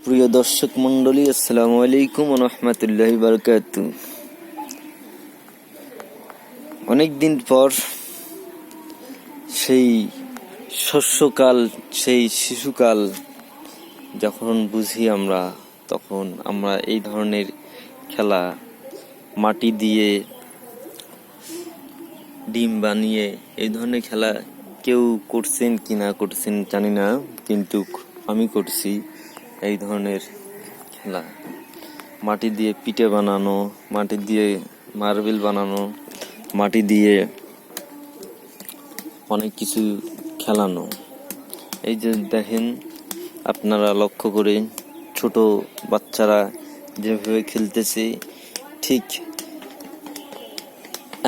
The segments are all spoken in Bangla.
প্রিয় দর্শক মন্ডলী, আসসালামু আলাইকুম ওয়া রাহমাতুল্লাহি ওয়া বারাকাতুহু। অনেকদিন পর সেই শস্যকাল, সেই শিশুকাল যখন বুঝি আমরা, তখন আমরা এই ধরনের খেলা, মাটি দিয়ে ডিম বানিয়ে এই ধরনের খেলা কেউ করছেন কি না করছেন জানি না, কিন্তু আমি করছি এই ধরনের খেলা। মাটি দিয়ে পিঠে বানানো, মাটি দিয়ে মার্বেল বানানো, মাটি দিয়ে অনেক কিছু খেলানো। এই যে দেখেন, আপনারা লক্ষ্য করে ছোট বাচ্চারা যেভাবে খেলতেছে, ঠিক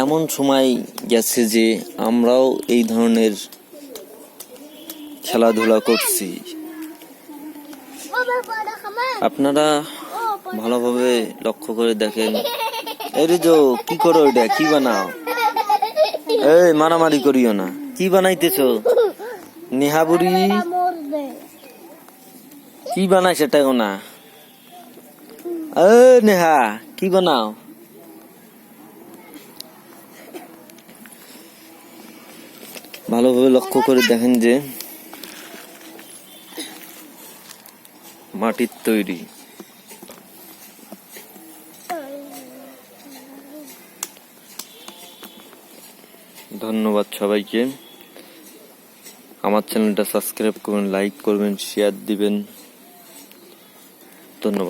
এমন সময় গেছে যে আমরাও এই ধরনের খেলাধুলা করছি। আপনারা ভালোভাবে লক্ষ্য করে দেখেন। এই রে জো, কি করো এটা? কি বানাও? এই মারামারি করিও না। কি বানাইতেছো নেহাবুড়ি? কি বানাই সেটা না। নেহা, কি বানাও? ভালোভাবে লক্ষ্য করে দেখেন যে মাটির তৈরি। ধন্যবাদ সবাইকে। আমার চ্যানেলটা সাবস্ক্রাইব করবেন, লাইক করবেন, শেয়ার দিবেন। ধন্যবাদ।